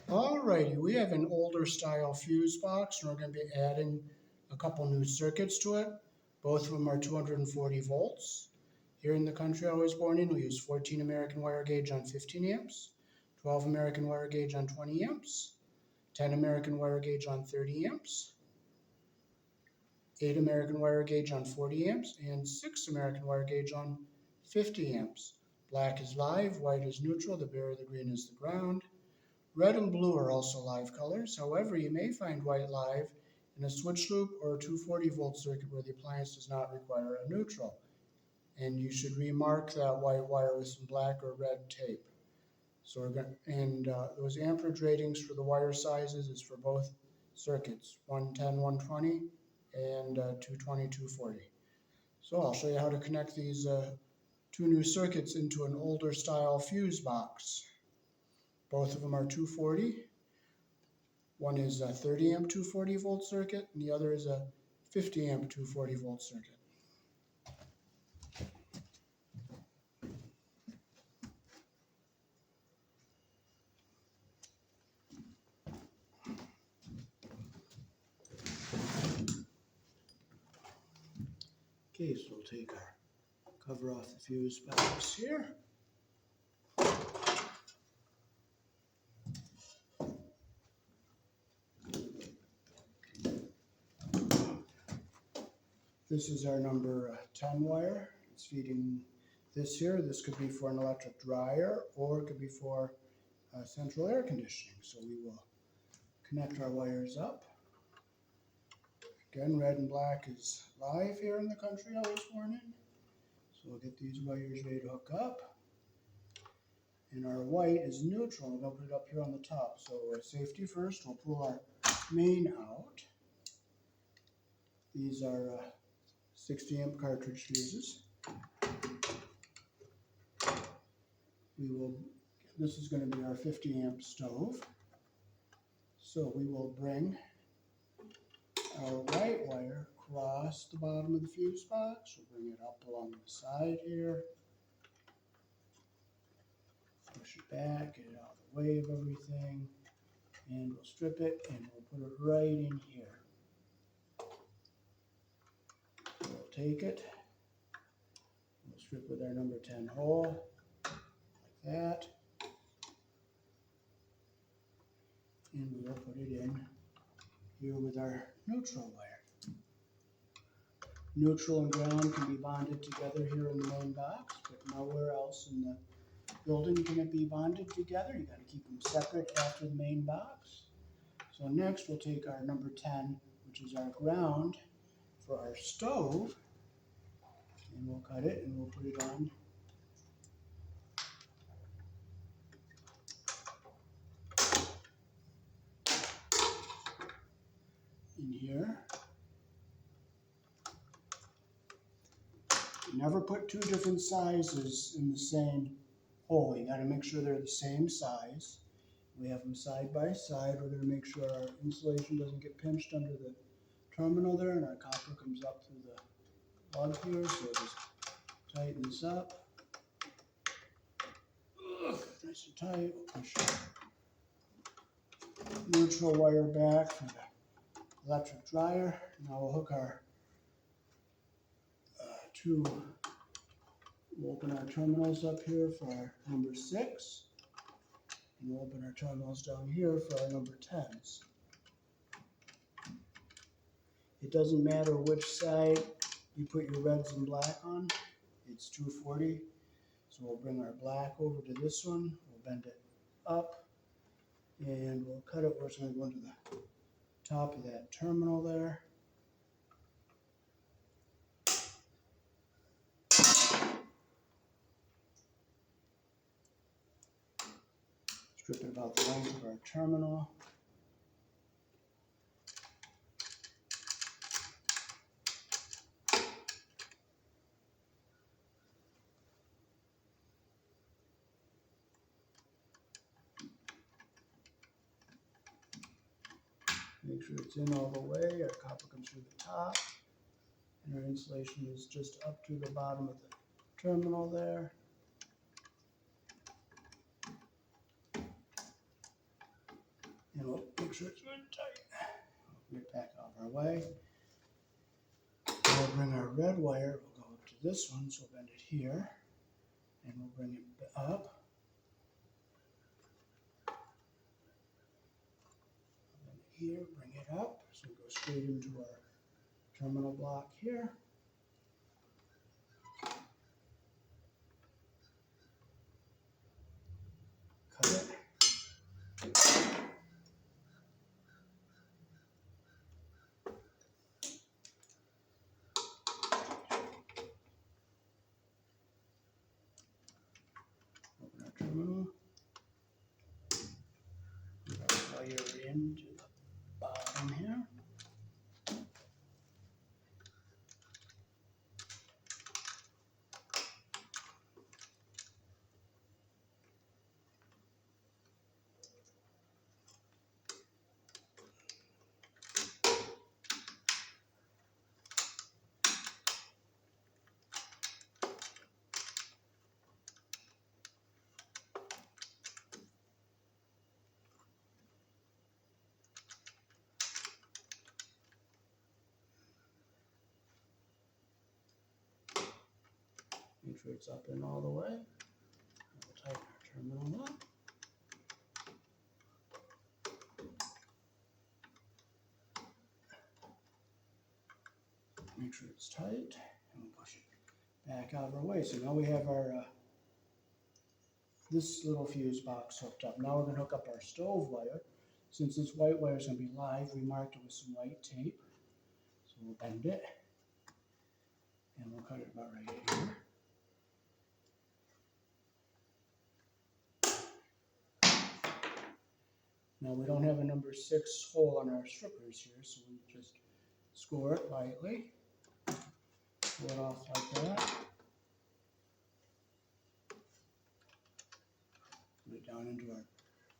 Alrighty, we have an older style fuse box and we're going to be adding a couple new circuits to it. Both of them are 240 volts. Here in the country I was born in, we use 14 American wire gauge on 15 amps, 12 American wire gauge on 20 amps, 10 American wire gauge on 30 amps, 8 American wire gauge on 40 amps, and 6 American wire gauge on 50 amps. Black is live, white is neutral, the bare of the green is the ground. Red and blue are also live colors. However, you may find white live in a switch loop or a 240 volt circuit where the appliance does not require a neutral. And you should remark that white wire with some black or red tape. So we're going those amperage ratings for the wire sizes is for both circuits, 110, 120 and 220, 240. So I'll show you how to connect these two new circuits into an older style fuse box. Both of them are 240. One is a 30 amp 240 volt circuit and the other is a 50 amp 240 volt circuit. Okay, so we'll take our cover off the fuse box here. This is our number 10 wire. It's feeding this here. This could be for an electric dryer or it could be for central air conditioning. So we will connect our wires up. Again, red and black is live here in the country I was born in. So we'll get these wires ready to hook up. And our white is neutral. We'll put it up here on the top. So safety first, we'll pull our main out. These are 60 amp cartridge fuses. This is going to be our 50 amp stove. So we will bring our white wire across the bottom of the fuse box. We'll bring it up along the side here. Push it back, get it out of the way of everything. And we'll strip it and we'll put it right in here. So we'll take it. We'll strip with our number 10 hole, like that. And we will put it in here with our neutral wire. Neutral and ground can be bonded together here in the main box, but nowhere else in the building can it be bonded together. You got to keep them separate after the main box. So next we'll take our number 10, which is our ground for our stove, and we'll cut it and we'll put it on in here. You never put two different sizes in the same hole. You got to make sure they're the same size. We have them side by side. We're going to make sure our insulation doesn't get pinched under the terminal there, and our copper comes up through the lug here. So just tighten this up. Nice and tight. We'll push the neutral wire back for the electric dryer. Now we'll hook our we'll open our terminals up here for our number 6. And we'll open our terminals down here for our number 10s. It doesn't matter which side you put your reds and black on. It's 240. So we'll bring our black over to this one. We'll bend it up. And we'll cut it where it's going to go into the top of that terminal there. Strip it about the length of our terminal. Make sure it's in all the way. Our copper comes through the top. And our insulation is just up to the bottom of the terminal there. And we'll make sure it's really tight. Get it back out of our way. We'll bring our red wire, we'll go up to this one, so we'll bend it here, and we'll bring it up. Bend it here, bring it up, so we go straight into our terminal block here. Cut it. Open our terminal. Put our wire into the bottom here. Make sure it's up and all the way. We'll tighten our terminal up. Make sure it's tight, and we'll push it back out of our way. So now we have our this little fuse box hooked up. Now we're going to hook up our stove wire. Since this white wire is going to be live, we marked it with some white tape. So we'll bend it, and we'll cut it about right here. Now we don't have a number 6 hole on our strippers here, so we just score it lightly. Pull it off like that. Put it down into our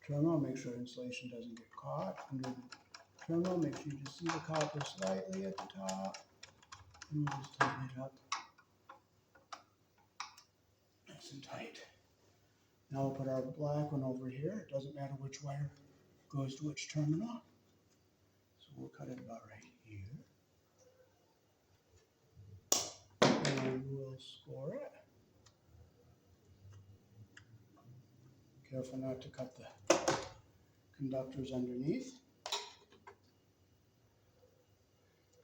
terminal. Make sure insulation doesn't get caught under the terminal. Make sure you just see the copper slightly at the top. And we'll just tighten it up nice and tight. Now we'll put our black one over here. It doesn't matter which wire goes to which terminal. So we'll cut it about right here. And we'll score it. Careful not to cut the conductors underneath.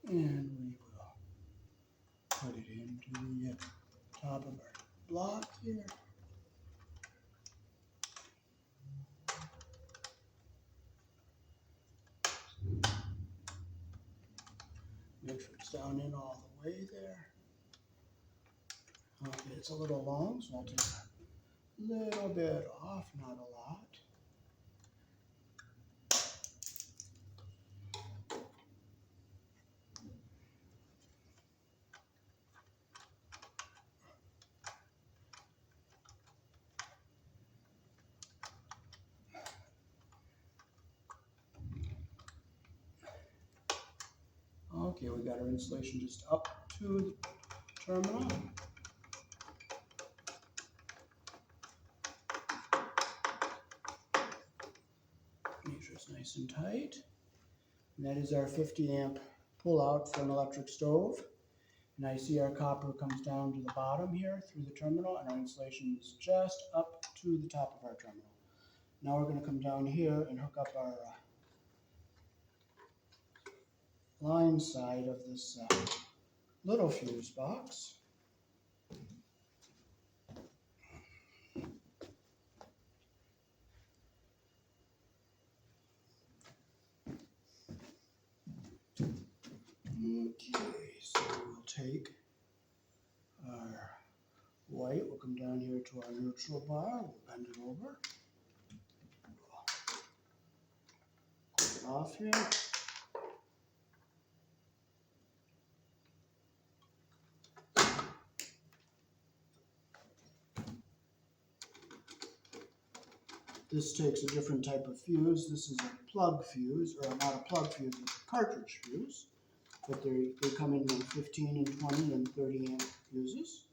And we will put it into the top of our block here. Make sure it's down in all the way there. Okay, it's a little long, so I'll take a little bit off, not a lot. Okay, we got our insulation just up to the terminal. Make sure it's nice and tight. And that is our 50 amp pull out for an electric stove. And I see our copper comes down to the bottom here through the terminal, and our insulation is just up to the top of our terminal. Now we're going to come down here and hook up our line side of this little fuse box. Okay, so we'll take our white, we'll come down here to our neutral bar, we'll bend it over, pull it off here. This takes a different type of fuse. This is a plug fuse, or not a plug fuse, it's a cartridge fuse. But they come in 15 and 20 and 30 amp fuses.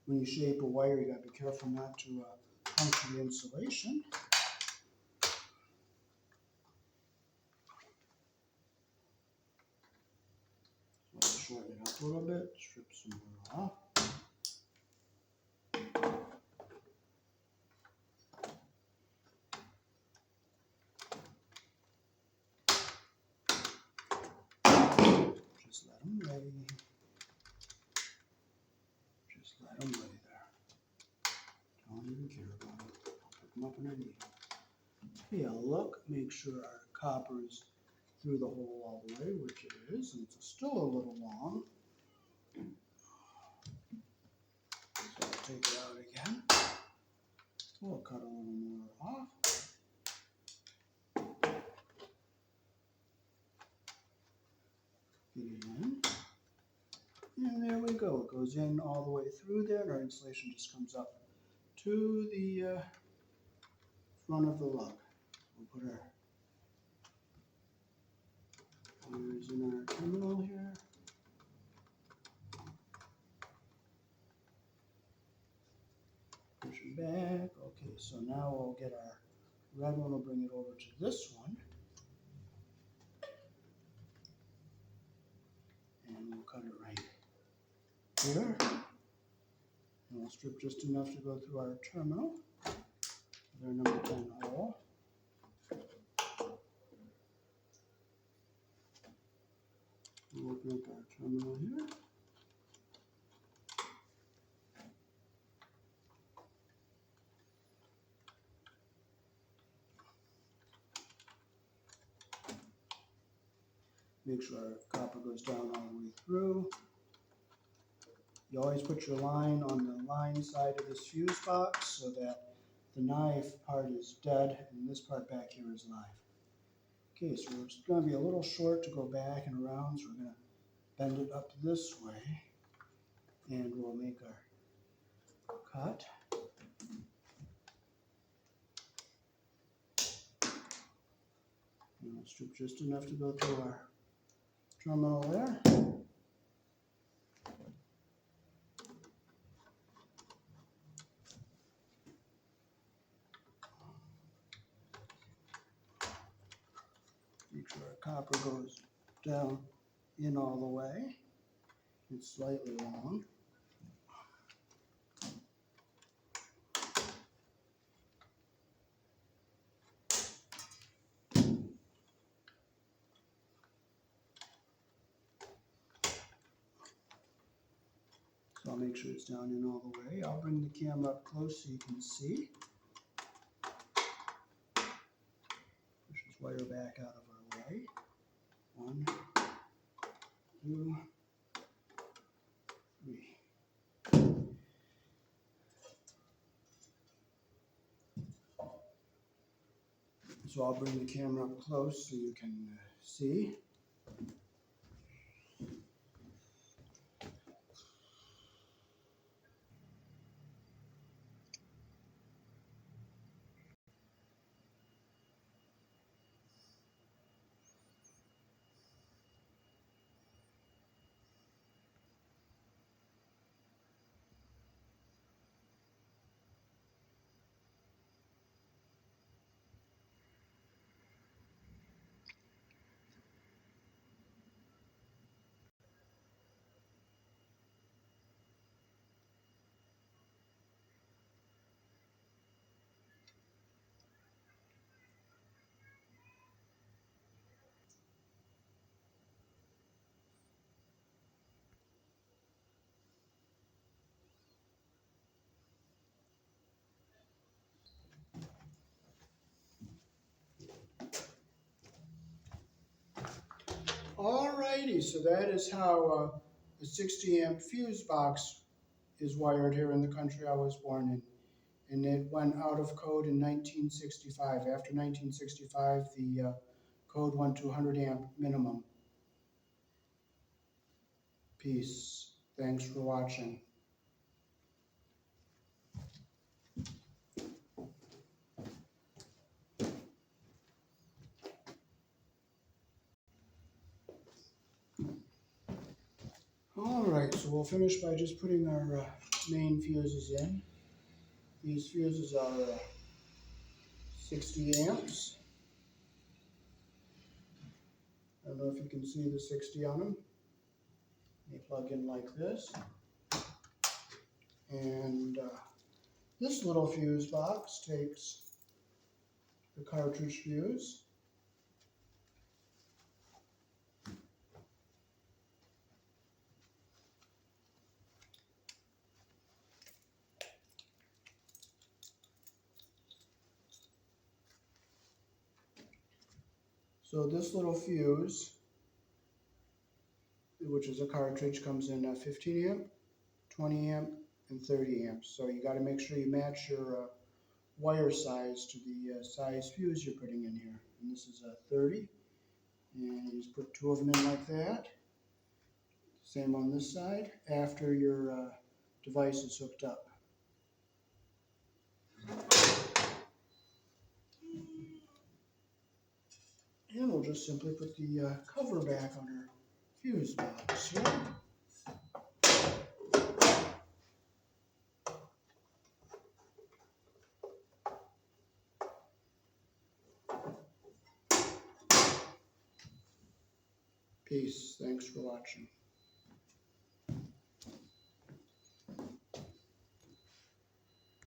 when you shape a wire, you gotta be careful not to puncture the insulation. So I'll shorten it up a little bit, strip some more off. Just let them lay. Just let them lay there. Don't even care about it. I'll pick them up underneath. Okay, I'll look, make sure our copper is through the hole all the way, which it is, and it's still a little long. So I'll take it out again. We'll cut a little more off. Get it in. And there we go. It goes in all the way through there, and our insulation just comes up to the front of the lug. We'll put our wires in our terminal here. Push it back. Okay, so now we'll get our red one, we'll bring it over to this one. And we'll cut it right here. And we'll strip just enough to go through our terminal with our number 10 hole. We'll open up our terminal here. Make sure our copper goes down all the way through. You always put your line on the line side of this fuse box so that the knife part is dead and this part back here is live. Okay, so it's going to be a little short to go back and around, so we're going to bend it up this way and we'll make our cut. And we'll strip just enough to go through our terminal there. Make sure our copper goes down in all the way. It's slightly long. So I'll make sure it's down in all the way. I'll bring the camera up close so you can see. Push this wire back out of our way. 1, 2, 3. So I'll bring the camera up close so you can see. Alrighty, so that is how the 60 amp fuse box is wired here in the country I was born in. And it went out of code in 1965. After 1965, the code went to 100 amp minimum. Peace. Thanks for watching. All right, so we'll finish by just putting our main fuses in. These fuses are 60 amps. I don't know if you can see the 60 on them. They plug in like this. And this little fuse box takes the cartridge fuse. So this little fuse, which is a cartridge, comes in 15 amp, 20 amp, and 30 amps. So you got to make sure you match your wire size to the size fuse you're putting in here. And this is a 30, and you just put 2 of them in like that. Same on this side after your device is hooked up. And we'll just simply put the cover back on our fuse box here. Peace. Thanks for watching.